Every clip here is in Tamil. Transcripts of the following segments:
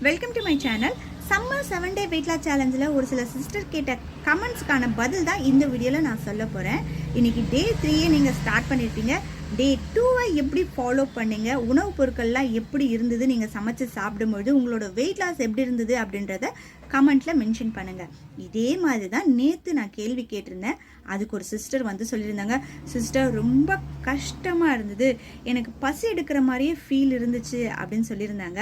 Welcome to my channel. Summer 7 day weight loss சேலஞ்சில் ஒரு சில சிஸ்டர் கேட்ட கமெண்ட்ஸ்க்கான பதில் தான் இந்த வீடியோவில் நான் சொல்ல போகிறேன். இன்றைக்கி டே 3 நீங்கள் ஸ்டார்ட் பண்ணியிருப்பீங்க. டே 2 எப்படி ஃபாலோ பண்ணீங்க, உணவுப் பொருட்கள்லாம் எப்படி இருந்தது, நீங்கள் சமைச்சு சாப்பிடும்பொழுது உங்களோட வெயிட் லாஸ் எப்படி இருந்தது அப்படின்றத கமெண்ட்டில் மென்ஷன் பண்ணுங்கள். இதே மாதிரி தான் நேற்று நான் கேள்வி கேட்டிருந்தேன். அதுக்கு ஒரு சிஸ்டர் வந்து சொல்லியிருந்தாங்க, சிஸ்டர் ரொம்ப கஷ்டமாக இருந்தது, எனக்கு பசி எடுக்கிற மாதிரியே ஃபீல் இருந்துச்சு அப்படின்னு சொல்லியிருந்தாங்க.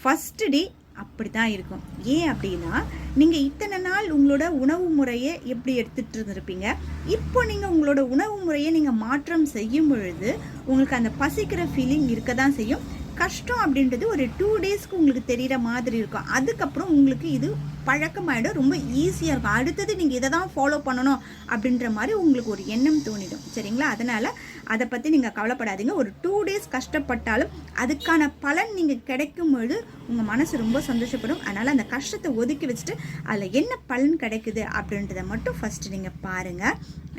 ஃபஸ்ட்டு டே அப்படி தான் இருக்கும். ஏன் அப்படின்னா, நீங்கள் இத்தனை நாள் உங்களோட உணவு முறையை எப்படி எடுத்துகிட்டு இருந்திருப்பீங்க. இப்போ நீங்கள் உங்களோட உணவு முறையை நீங்கள் மாற்றம் செய்யும் பொழுது உங்களுக்கு அந்த பசிக்கிற ஃபீலிங் இருக்க தான் செய்யும். கஷ்டம் அப்படின்றது ஒரு 2 டேஸ்க்கு உங்களுக்கு தெரிகிற மாதிரி இருக்கும். அதுக்கப்புறம் உங்களுக்கு இது பழக்கமாயிடும், ரொம்ப ஈஸியாக இருக்கும். அடுத்தது நீங்கள் இதை தான் ஃபாலோ பண்ணணும் அப்படின்ற மாதிரி உங்களுக்கு ஒரு எண்ணம் தோணிடும். சரிங்களா? அதனால் அதை பற்றி நீங்கள் கவலைப்படாதீங்க. ஒரு 2 டேஸ் கஷ்டப்பட்டாலும் அதுக்கான பலன் நீங்கள் கிடைக்கும் பொழுது உங்கள் மனசு ரொம்ப சந்தோஷப்படும். அதனால் அந்த கஷ்டத்தை ஒதுக்கி வச்சுட்டு அதில் என்ன பலன் கிடைக்குது அப்படின்றத மட்டும் ஃபஸ்ட்டு நீங்கள் பாருங்கள்.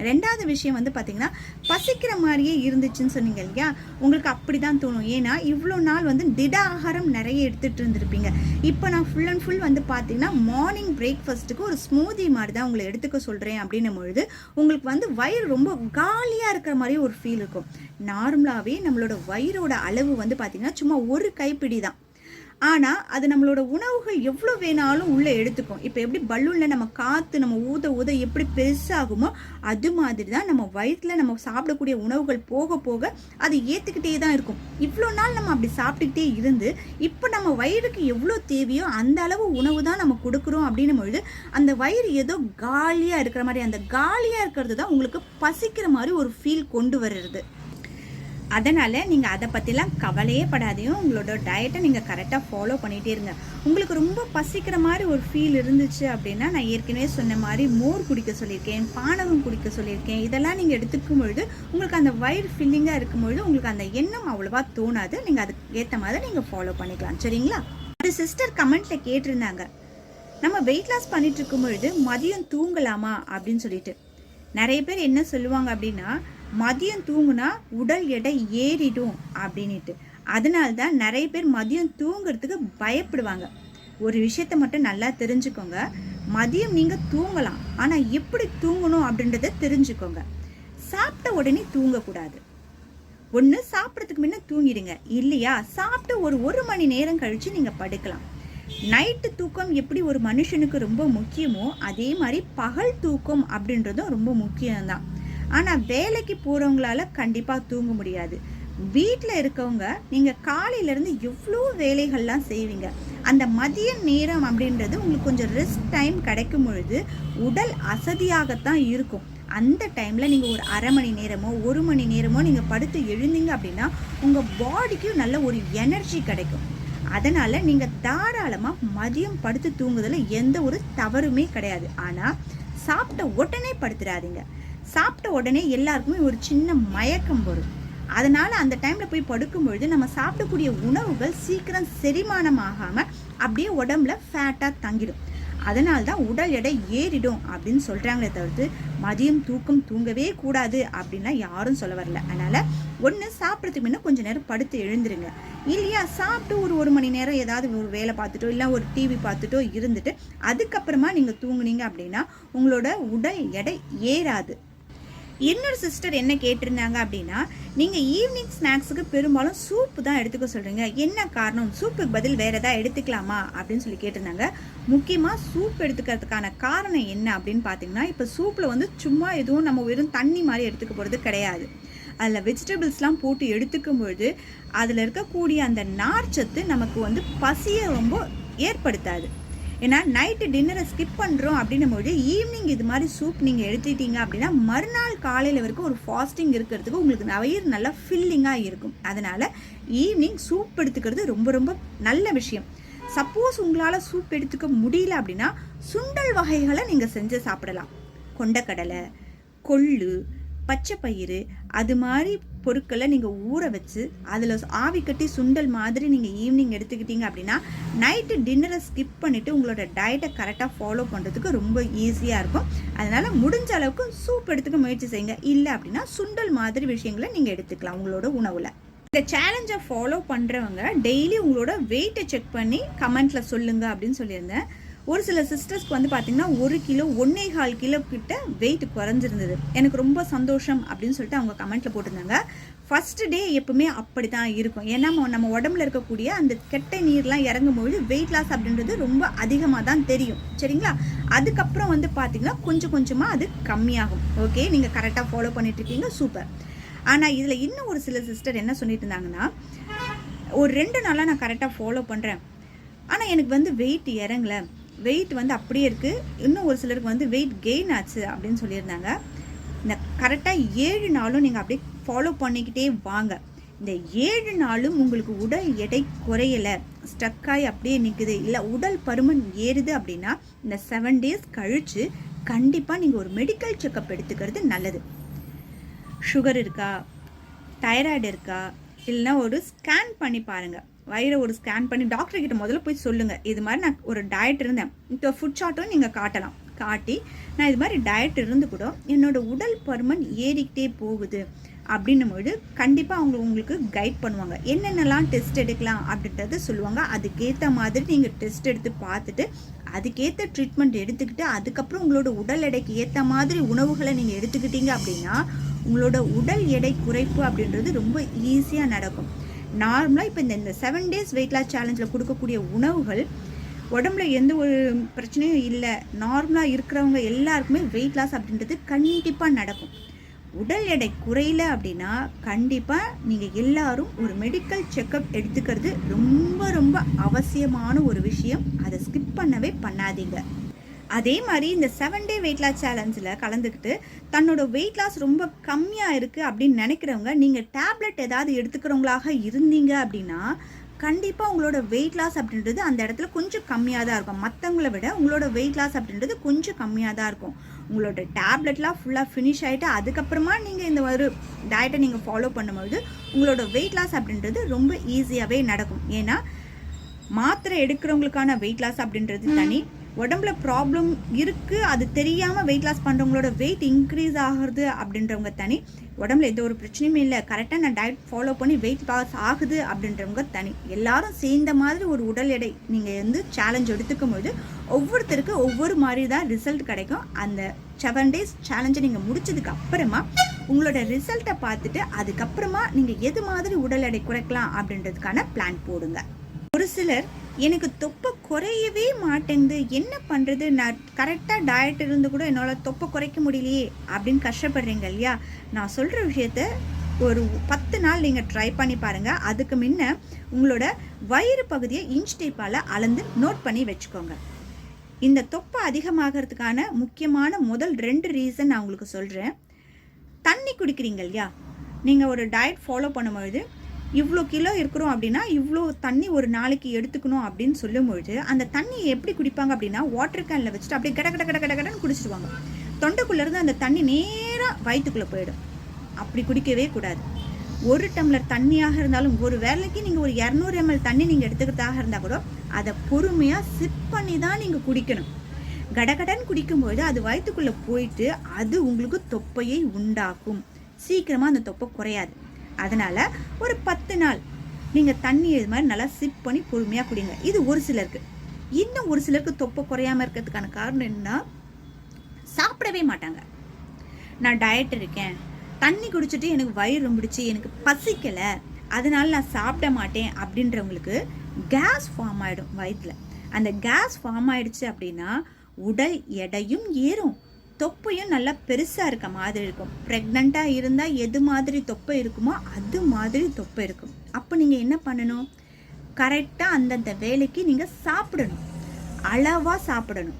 ரெண்டாவது விஷயம் வந்து பார்த்திங்கன்னா, பசிக்கிற மாதிரியே இருந்துச்சுன்னு சொன்னீங்க இல்லையா, உங்களுக்கு அப்படி தான் தோணும். ஏன்னா இவ்வளோ நாள் வந்து திட ஆகாரம் நிறைய எடுத்துகிட்டு இருந்திருப்பீங்க. இப்போ நான் ஃபுல் அண்ட் ஃபுல் வந்து பார்த்திங்கன்னா மார்னிங் பிரேக்ஃபாஸ்ட்டுக்கு ஒரு ஸ்மூதி மாதிரி தான் உங்களை எடுத்துக்க சொல்கிறேன். அப்படின்னும் பொழுது உங்களுக்கு வந்து வயிறு ரொம்ப காலியாக இருக்கிற மாதிரி ஒரு ஃபீல் இருக்கும். நார்மலாகவே நம்மளோட வயிறோட அளவு வந்து பார்த்திங்கன்னா சும்மா ஒரு கைப்பிடி தான். ஆனால் அது நம்மளோட உணவுகள் எவ்வளோ வேணாலும் உள்ளே எடுத்துக்கும். இப்போ எப்படி பலூனில் நம்ம காற்று நம்ம ஊத ஊத எப்படி பெருசாகுமோ அது மாதிரி தான் நம்ம வயிற்றில் நம்ம சாப்பிடக்கூடிய உணவுகள் போக போக அது ஏற்றுக்கிட்டே தான் இருக்கும். இவ்வளோ நாள் நம்ம அப்படி சாப்பிட்டுக்கிட்டே இருந்து இப்போ நம்ம வயிறுக்கு எவ்வளோ தேவையோ அந்த அளவு உணவு தான் நம்ம கொடுக்குறோம் அப்படின்னும் பொழுது அந்த வயிறு ஏதோ காலியாக இருக்கிற மாதிரி, அந்த காலியாக இருக்கிறது தான் உங்களுக்கு பசிக்கிற மாதிரி ஒரு ஃபீல் கொண்டு வர்றது. அதனால் நீங்கள் அதை பற்றிலாம் கவலையே படாதையும் உங்களோட டயட்டை நீங்கள் கரெக்டாக ஃபாலோ பண்ணிகிட்டே இருங்க. உங்களுக்கு ரொம்ப பசிக்கிற மாதிரி ஒரு ஃபீல் இருந்துச்சு அப்படின்னா, நான் ஏற்கனவே சொன்ன மாதிரி மோர் குடிக்க சொல்லியிருக்கேன், பானகம் குடிக்க சொல்லியிருக்கேன். இதெல்லாம் நீங்கள் எடுத்துக்கும் பொழுது உங்களுக்கு அந்த வயிறு ஃபில்லிங்காக இருக்கும் பொழுது உங்களுக்கு அந்த எண்ணம் அவ்வளோவா தோணாது. நீங்கள் அதுக்கு ஏற்ற மாதிரி நீங்கள் ஃபாலோ பண்ணிக்கலாம். சரிங்களா? ஒரு சிஸ்டர் கமெண்ட்டில் கேட்டிருந்தாங்க, நம்ம வெயிட் லாஸ் பண்ணிட்டு இருக்கும் பொழுது மதியம் தூங்கலாமா அப்படின்னு சொல்லிட்டு. நிறைய பேர் என்ன சொல்லுவாங்க அப்படின்னா, மதியம் தூங்குனா உடல் எடை ஏறிடும் அப்படின்ட்டு. அதனால தான் நிறைய பேர் மதியம் தூங்குறதுக்கு பயப்படுவாங்க. ஒரு விஷயத்த மட்டும் நல்லா தெரிஞ்சுக்கோங்க, மதியம் நீங்கள் தூங்கலாம், ஆனால் எப்படி தூங்கணும் அப்படின்றத தெரிஞ்சுக்கோங்க. சாப்பிட்ட உடனே தூங்கக்கூடாது. ஒன்று சாப்பிட்றதுக்கு முன்ன தூங்கிடுங்க, இல்லையா சாப்பிட்டு ஒரு மணி நேரம் கழித்து நீங்கள் படுக்கலாம். நைட்டு தூக்கம் எப்படி ஒரு மனுஷனுக்கு ரொம்ப முக்கியமோ அதே மாதிரி பகல் தூக்கம் அப்படின்றதும் ரொம்ப முக்கியம்தான். ஆனால் வேலைக்கு போகிறவங்களால கண்டிப்பாக தூங்க முடியாது. வீட்டில் இருக்கவங்க நீங்கள் காலையிலேருந்து எவ்வளோ வேலைகள்லாம் செய்வீங்க. அந்த மதிய நேரம் அப்படின்றது உங்களுக்கு கொஞ்சம் ரெஸ்ட் டைம் கிடைக்கும் பொழுது உடல் அசதியாகத்தான் இருக்கும். அந்த டைமில் நீங்கள் ஒரு அரை மணி நேரமோ 1 மணி நேரமோ நீங்கள் படுத்து எழுந்தீங்க அப்படின்னா உங்கள் பாடிக்கு நல்ல ஒரு எனர்ஜி கிடைக்கும். அதனால் நீங்கள் தாராளமாக மதியம் படுத்து தூங்குறதுல எந்த ஒரு தவறுமே கிடையாது. ஆனால் சாப்பிட்ட உடனே படுத்துடாதீங்க. சாப்பிட்ட உடனே எல்லாருக்குமே ஒரு சின்ன மயக்கம் வரும். அதனால் அந்த டைமில் போய் படுக்கும்பொழுது நம்ம சாப்பிடக்கூடிய உணவுகள் சீக்கிரம் செரிமானம் ஆகாமல் அப்படியே உடம்புல ஃபேட்டாக தங்கிடும். அதனால தான் உடல் எடை ஏறிடும் அப்படின்னு சொல்கிறாங்களே தவிர்த்து மதியம் தூங்கவே கூடாது அப்படின்லாம் யாரும் சொல்ல வரல. அதனால் ஒன்று சாப்பிட்றதுக்கு முன்ன கொஞ்சம் நேரம் படுத்து எழுந்துருங்க. இல்லையா சாப்பிட்டு ஒரு மணி நேரம் ஏதாவது ஒரு வேலை பார்த்துட்டோ இல்லை ஒரு டிவி பார்த்துட்டோ இருந்துட்டு அதுக்கப்புறமா நீங்கள் தூங்குனீங்க அப்படின்னா உங்களோட உடல் எடை ஏறாது. இன்னொரு சிஸ்டர் என்ன கேட்டிருந்தாங்க அப்படின்னா, நீங்கள் ஈவினிங் ஸ்நாக்ஸுக்கு பெரும்பாலும் சூப்பு தான் எடுத்துக்க சொல்கிறீங்க, என்ன காரணம், சூப்புக்கு பதில் வேறு எதாவது எடுத்துக்கலாமா அப்படின்னு சொல்லி கேட்டிருந்தாங்க. முக்கியமாக சூப் எடுத்துக்கிறதுக்கான காரணம் என்ன அப்படின்னு பார்த்தீங்கன்னா, இப்போ சூப்பில் வந்து சும்மா எதுவும் நம்ம வெறும் தண்ணி மாதிரி எடுத்துக்க போகிறது கிடையாது. அதில் வெஜிடபிள்ஸ்லாம் போட்டு எடுத்துக்கும் பொழுது அதில் இருக்கக்கூடிய அந்த நார்ச்சத்து நமக்கு வந்து பசியை ரொம்ப ஏற்படுத்தாது. ஏன்னா நைட்டு டின்னரை ஸ்கிப் பண்ணுறோம் அப்படின்னும்போது ஈவினிங் இது மாதிரி சூப் நீங்கள் எடுத்துக்கிட்டீங்க அப்படின்னா மறுநாள் காலையில் வரைக்கும் ஒரு ஃபாஸ்டிங் இருக்கிறதுக்கு உங்களுக்கு வயிறு நல்லா ஃபில்லிங்காக இருக்கும். அதனால் ஈவினிங் சூப் எடுத்துக்கிறது ரொம்ப ரொம்ப நல்ல விஷயம். சப்போஸ் உங்களால் சூப் எடுத்துக்க முடியல அப்படின்னா சுண்டல் வகைகளை நீங்கள் செஞ்சு சாப்பிடலாம். கொண்டக்கடலை, கொள்ளு, பச்சை பயிறு அது மாதிரி பொருட்களை நீங்கள் ஊற வச்சு அதில் ஆவி கட்டி சுண்டல் மாதிரி நீங்கள் ஈவினிங் எடுத்துக்கிட்டீங்க அப்படின்னா நைட்டு டின்னரை ஸ்கிப் பண்ணிவிட்டு உங்களோட டயட்டை கரெக்டாக ஃபாலோ பண்ணுறதுக்கு ரொம்ப ஈஸியாக இருக்கும். அதனால் முடிஞ்ச அளவுக்கு சூப் எடுத்துக்க முயற்சி செய்யுங்க. இல்லை அப்படின்னா சுண்டல் மாதிரி விஷயங்களை நீங்கள் எடுத்துக்கலாம் உங்களோட உணவில். இந்த சேலஞ்சை ஃபாலோ பண்ணுறவங்க டெய்லி உங்களோட வெயிட்டை செக் பண்ணி கமெண்ட்டில் சொல்லுங்கள் அப்படின்னு சொல்லியிருந்தேன். ஒரு சில சிஸ்டர்ஸ்க்கு வந்து பார்த்திங்கன்னா 1 கிலோ 1.25 கிலோ கிட்ட வெயிட் குறைஞ்சிருந்தது. எனக்கு ரொம்ப சந்தோஷம் அப்படின்னு சொல்லிட்டு அவங்க கமெண்ட்டில் போட்டிருந்தாங்க. ஃபஸ்ட்டு டே எப்பவுமே அப்படி தான் இருக்கும். ஏன்னா நம்ம உடம்புல இருக்கக்கூடிய அந்த கெட்ட நீர்லாம் இறங்கும்போது வெயிட் லாஸ் அப்படின்றது ரொம்ப அதிகமாக தான் தெரியும். சரிங்களா? அதுக்கப்புறம் வந்து பார்த்திங்கன்னா கொஞ்சம் கொஞ்சமாக அது கம்மியாகும். ஓகே, நீங்கள் கரெக்டாக ஃபாலோ பண்ணிட்டுருக்கீங்க, சூப்பர். ஆனால் இதில் இன்னும் ஒரு சில சிஸ்டர் என்ன சொல்லிட்டு இருந்தாங்கன்னா, ஒரு 2 நாளாக நான் கரெக்டாக ஃபாலோ பண்ணுறேன், ஆனால் எனக்கு வந்து வெயிட் இறங்கலை, வெயிட் வந்து அப்படியே இருக்குது. இன்னும் ஒரு சிலருக்கு வந்து வெயிட் கெயின் ஆச்சு அப்படின்னு சொல்லியிருந்தாங்க. இந்த கரெக்டாக 7 நாளும் நீங்கள் அப்படியே ஃபாலோ பண்ணிக்கிட்டே வாங்க. இந்த 7 நாளும் உங்களுக்கு உடல் எடை குறையலை, ஸ்டக்காகி அப்படியே நிற்குது, இல்லை உடல் பருமன் ஏறுது அப்படின்னா இந்த 7 டேஸ் கழித்து கண்டிப்பாக நீங்கள் ஒரு மெடிக்கல் செக்கப் எடுத்துக்கிறது நல்லது. சுகர் இருக்கா, தைராய்டு இருக்கா, இல்லைன்னா ஒரு ஸ்கேன் பண்ணி பாருங்கள். வயிறை ஒரு ஸ்கேன் பண்ணி டாக்டர்கிட்ட முதல்ல போய் சொல்லுங்கள், இது மாதிரி நான் ஒரு டயட் இருந்தேன், இப்போ ஃபுட் சார்ட்டும் நீங்கள் காட்டலாம். காட்டி நான் இது மாதிரி டயட் இருந்து கூட என்னோடய உடல் பருமன் ஏறிக்கிட்டே போகுது அப்படின்னும்போது கண்டிப்பாக அவங்க உங்களுக்கு கைட் பண்ணுவாங்க. என்னென்னலாம் டெஸ்ட் எடுக்கலாம் அப்படின்றத சொல்லுவாங்க. அதுக்கேற்ற மாதிரி நீங்கள் டெஸ்ட் எடுத்து பார்த்துட்டு அதுக்கேற்ற ட்ரீட்மெண்ட் எடுத்துக்கிட்டு அதுக்கப்புறம் உங்களோட உடல் எடைக்கு ஏற்ற மாதிரி உணவுகளை நீங்கள் எடுத்துக்கிட்டீங்க அப்படின்னா உங்களோட உடல் எடை குறைப்பு அப்படின்றது ரொம்ப ஈஸியாக நடக்கும். நார்மலாக இப்போ இந்த 7 டேஸ் வெயிட் லாஸ் சேலஞ்சில் கொடுக்கக்கூடிய உணவுகள் உடம்புல எந்த ஒரு பிரச்சனையும் இல்லை, நார்மலாக இருக்கிறவங்க எல்லாருக்குமே வெயிட் லாஸ் அப்படின்றது கண்டிப்பாக நடக்கும். உடல் எடை குறையல அப்படின்னா கண்டிப்பாக நீங்கள் எல்லாரும் ஒரு மெடிக்கல் செக்கப் எடுத்துக்கிறது ரொம்ப ரொம்ப அவசியமான ஒரு விஷயம். அதை ஸ்கிப் பண்ணவே பண்ணாதீங்க. அதே மாதிரி இந்த 7 டே வெயிட் லாஸ் சேலஞ்சில் கலந்துக்கிட்டு தன்னோட வெயிட் லாஸ் ரொம்ப கம்மியாக இருக்குது அப்படின்னு நினைக்கிறவங்க நீங்கள் டேப்லெட் ஏதாவது எடுத்துக்கிறவங்களாக இருந்தீங்க அப்படின்னா கண்டிப்பாக உங்களோட வெயிட் லாஸ் அப்படின்றது அந்த இடத்துல கொஞ்சம் கம்மியாக தான் இருக்கும். மற்றவங்கள விட உங்களோட வெயிட் லாஸ் அப்படின்றது கொஞ்சம் கம்மியாக தான் இருக்கும். உங்களோட டேப்லெட்லாம் ஃபுல்லாக ஃபினிஷ் ஆகிட்டு அதுக்கப்புறமா நீங்கள் இந்த ஒரு டயட்டை நீங்கள் ஃபாலோ பண்ணும்போது உங்களோட வெயிட் லாஸ் அப்படின்றது ரொம்ப ஈஸியாகவே நடக்கும். ஏன்னா மாத்திரை எடுக்கிறவங்களுக்கான வெயிட் லாஸ் அப்படின்றது தனி, உடம்புல ப்ராப்ளம் இருக்குது அது தெரியாமல் வெயிட் லாஸ் பண்ணுறவங்களோட வெயிட் இன்க்ரீஸ் ஆகுறது அப்படின்றவங்க தனி, உடம்புல எந்த ஒரு பிரச்சனையுமே இல்லை கரெக்டாக நான் டயட் ஃபாலோ பண்ணி வெயிட் லாஸ் ஆகுது அப்படின்றவங்க தனி. எல்லாரும் சேர்ந்த மாதிரி ஒரு உடல் எடை நீங்கள் வந்து சேலஞ்ச் எடுத்துக்கும் போது ஒவ்வொருத்தருக்கு ஒவ்வொரு மாதிரி தான் ரிசல்ட் கிடைக்கும். அந்த 7 டேஸ் சேலஞ்சை நீங்கள் முடிச்சதுக்கு அப்புறமா உங்களோட ரிசல்ட்டை பார்த்துட்டு அதுக்கப்புறமா நீங்கள் எது மாதிரி உடல் எடை குறைக்கலாம் அப்படின்றதுக்கான பிளான் போடுங்க. ஒரு சிலர் எனக்கு தொப்பை குறையவே மாட்டேங்குது, என்ன பண்ணுறது, நான் கரெக்டாக டயட் இருந்து கூட என்னால் தொப்பை குறைக்க முடியலையே அப்படின்னு கஷ்டப்படுறீங்க இல்லையா? நான் சொல்கிற விஷயத்த ஒரு 10 நாள் நீங்கள் ட்ரை பண்ணி பாருங்கள். அதுக்கு முன்ன உங்களோட வயிறு பகுதியை இன்ச் டேப்பால் அளந்து நோட் பண்ணி வச்சுக்கோங்க. இந்த தொப்பை அதிகமாகிறதுக்கான முக்கியமான முதல் 2 ரீசன் நான் உங்களுக்கு சொல்கிறேன். தண்ணி குடிக்கிறீங்க இல்லையா? நீங்கள் ஒரு டயட் ஃபாலோ பண்ணும்பொழுது இவ்வளோ கிலோ இருக்கிறோம் அப்படின்னா இவ்வளோ தண்ணி ஒரு நாளைக்கு எடுத்துக்கணும் அப்படின்னு சொல்லும்பொழுது அந்த தண்ணியை எப்படி குடிப்பாங்க அப்படின்னா வாட்டர் கேனில் வச்சுட்டு அப்படியே கடன்னு குடிச்சிடுவாங்க. தொண்டைக்குள்ளேருந்து அந்த தண்ணி நேராக வயிற்றுக்குள்ளே போயிடும். அப்படி குடிக்கவே கூடாது. 1 டம்ளர் தண்ணியாக இருந்தாலும் ஒரு வேளைக்கு நீங்கள் ஒரு 200 ml தண்ணி நீங்கள் எடுத்துக்கிறதாக இருந்தால் கூட அதை பொறுமையாக சிப் பண்ணி தான் நீங்கள் குடிக்கணும். கடகடன் குடிக்கும்போது அது வயிற்றுக்குள்ளே போயிட்டு அது உங்களுக்கு தொப்பையை உண்டாக்கும். சீக்கிரமாக அந்த தொப்பை குறையாது. அதனால் ஒரு 10 நாள் நீங்கள் தண்ணி இது மாதிரி நல்லா சிப் பண்ணி பொறுமையாக குடிங்க. இது ஒரு சிலருக்கு. இன்னும் ஒரு சிலருக்கு தொப்பை குறையாமல் இருக்கிறதுக்கான காரணம் என்னன்னா சாப்பிடவே மாட்டாங்க. நான் டயட் இருக்கேன், தண்ணி குடிச்சிட்டு எனக்கு வயிறு ரொம்பிடுச்சு, எனக்கு பசிக்கலை, அதனால நான் சாப்பிட மாட்டேன் அப்படின்றவங்களுக்கு கேஸ் ஃபார்ம் ஆகிடும் வயிற்றில். அந்த கேஸ் ஃபார்ம் ஆகிடுச்சு அப்படின்னா உடல் எடையும் ஏறும், தொப்பையும் நல்லா பெருசாக இருக்க மாதிரி இருக்கும். ப்ரெக்னெண்ட்டாக இருந்தால் எது மாதிரி தொப்பை இருக்குமோ அது மாதிரி தொப்பை இருக்கும். அப்போ நீங்கள் என்ன பண்ணணும்? கரெக்டாக அந்தந்த வேலைக்கு நீங்கள் சாப்பிடணும், அளவாக சாப்பிடணும்.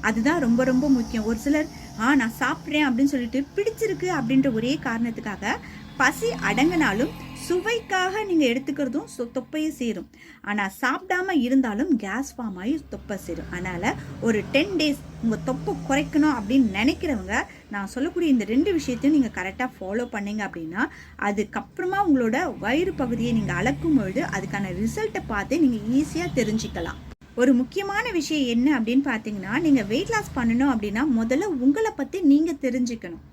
அதுதான் ரொம்ப ரொம்ப முக்கியம். ஒரு சிலர் நான் சாப்பிட்றேன் அப்படின்னு சொல்லிட்டு பிடிச்சிருக்கு அப்படின்ற ஒரே காரணத்துக்காக பசி அடங்கினாலும் சுவைக்காக நீங்கள் எடுத்துக்கிறதும் தொப்பையை சேரும். ஆனால் சாப்பிடாம இருந்தாலும் கேஸ் ஃபார்ம் ஆகி தொப்பை சேரும். அதனால் ஒரு 10 டேஸ் உங்கள் தொப்பை குறைக்கணும் அப்படின்னு நினைக்கிறவங்க நான் சொல்லக்கூடிய இந்த 2 விஷயத்தையும் நீங்கள் கரெக்டாக ஃபாலோ பண்ணீங்க அப்படின்னா அதுக்கப்புறமா உங்களோட வயிறு பகுதியை நீங்கள் அளக்கும் பொழுது அதுக்கான ரிசல்ட்டை பார்த்து நீங்கள் ஈஸியாக தெரிஞ்சுக்கலாம். ஒரு முக்கியமான விஷயம் என்ன அப்படின்னு பார்த்தீங்கன்னா, நீங்கள் வெயிட் லாஸ் பண்ணணும் அப்படின்னா முதல்ல உங்களை பற்றி நீங்கள் தெரிஞ்சுக்கணும்.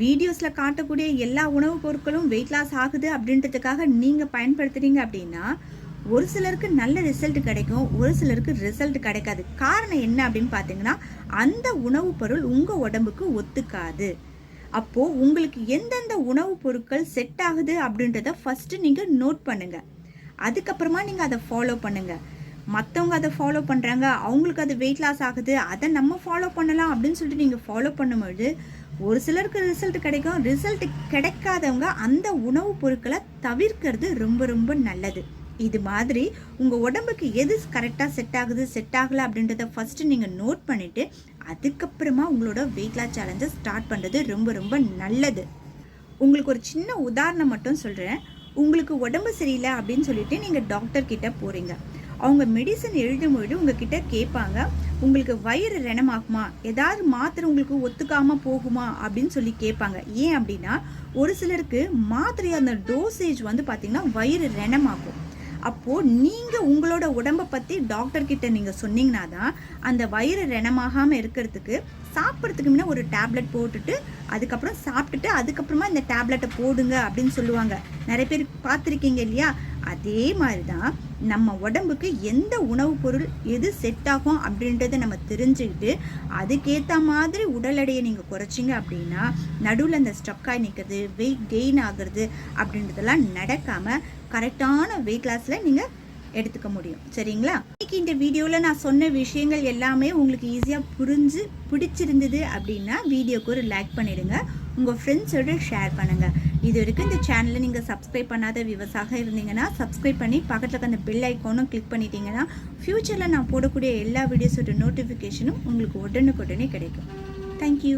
வீடியோஸில் காட்டக்கூடிய எல்லா உணவுப் பொருட்களும் வெயிட் லாஸ் ஆகுது அப்படின்றதுக்காக நீங்கள் பயன்படுத்துகிறீங்க அப்படின்னா ஒரு சிலருக்கு நல்ல ரிசல்ட் கிடைக்கும், ஒரு சிலருக்கு ரிசல்ட் கிடைக்காது. காரணம் என்ன அப்படின்னு பார்த்தீங்கன்னா, அந்த உணவுப் பொருள் உங்கள் உடம்புக்கு ஒத்துக்காது. அப்போது உங்களுக்கு எந்தெந்த உணவுப் பொருட்கள் செட் ஆகுது அப்படின்றத ஃபஸ்ட்டு நீங்கள் நோட் பண்ணுங்கள். அதுக்கப்புறமா நீங்கள் அதை ஃபாலோ பண்ணுங்கள். மற்றவங்க அதை ஃபாலோ பண்ணுறாங்க, அவங்களுக்கு அது வெயிட் லாஸ் ஆகுது, அதை நம்ம ஃபாலோ பண்ணலாம் அப்படின்னு சொல்லிட்டு நீங்கள் ஃபாலோ பண்ணும்பொழுது ஒரு சிலருக்கு ரிசல்ட் கிடைக்கும், ரிசல்ட் கிடைக்காதவங்க அந்த உணவுப் பொருட்களை தவிர்க்கிறது ரொம்ப ரொம்ப நல்லது. இது மாதிரி உங்கள் உடம்புக்கு எது கரெக்டாக செட் ஆகுது செட் ஆகலை அப்படின்றத ஃபஸ்ட்டு நீங்கள் நோட் பண்ணிவிட்டு அதுக்கப்புறமா உங்களோட வெயிட் லாஸ் சேலஞ்சை ஸ்டார்ட் பண்ணுறது ரொம்ப ரொம்ப நல்லது. உங்களுக்கு ஒரு சின்ன உதாரணம் மட்டும் சொல்கிறேன். உங்களுக்கு உடம்பு சரியில்லை அப்படின்னு சொல்லிட்டு நீங்கள் டாக்டர் கிட்ட போகிறீங்க. அவங்க மெடிசன் எழுதும்பொழுது உங்ககிட்ட கேட்பாங்க, உங்களுக்கு வயிறு ரணமாகுமா, ஏதாவது மாத்திரை உங்களுக்கு ஒத்துக்காமல் போகுமா அப்படின்னு சொல்லி கேட்பாங்க. ஏன் அப்படின்னா ஒரு சிலருக்கு மாத்திரை அந்த டோசேஜ் வந்து பார்த்திங்கன்னா வயிறு ரணமாகும். அப்போது நீங்கள் உங்களோட உடம்பை பற்றி டாக்டர்கிட்ட நீங்கள் சொன்னீங்கன்னா தான் அந்த வயிறு ரணமாகாமல் இருக்கிறதுக்கு சாப்பிட்றதுக்கு முன்னே ஒரு டேப்லெட் போட்டுட்டு அதுக்கப்புறம் சாப்பிட்டுட்டு அதுக்கப்புறமா இந்த டேப்லெட்டை போடுங்க அப்படின்னு சொல்லுவாங்க. நிறைய பேர் பார்த்துருக்கீங்க இல்லையா? அதே மாதிரி தான் நம்ம உடம்புக்கு எந்த உணவுப் பொருள் எது செட் ஆகும் அப்படின்றத நம்ம தெரிஞ்சுக்கிட்டு அதுக்கேற்ற மாதிரி உடல் எடையை நீங்கள் குறைச்சிங்க அப்படின்னா நடுவில் அந்த ஸ்டக்காகி நிற்கிறது, வெயிட் கெயின் ஆகுறது அப்படின்றதெல்லாம் நடக்காமல் கரெக்டான வெயிட் லாஸில் நீங்கள் எடுத்துக்க முடியும். சரிங்களா? இன்னைக்கு இந்த வீடியோவில் நான் சொன்ன விஷயங்கள் எல்லாமே உங்களுக்கு ஈஸியாக புரிஞ்சு பிடிச்சிருந்தது அப்படின்னா வீடியோக்கு ஒரு லைக் பண்ணிடுங்க, உங்கள் ஃப்ரெண்ட்ஸோட ஷேர் பண்ணுங்கள். இது வரைக்கும் இந்த சேனலை நீங்கள் சப்ஸ்கிரைப் பண்ணாத வியூவர்ஸாக இருந்தீங்கன்னா சப்ஸ்கிரைப் பண்ணி பக்கத்தில் இருக்க அந்த பெல் ஐக்கானும் கிளிக் பண்ணிட்டீங்கன்னா ஃப்யூச்சரில் நான் போடக்கூடிய எல்லா வீடியோஸோட நோட்டிஃபிகேஷனும் உங்களுக்கு உடனுக்குடனே கிடைக்கும். தேங்க்யூ.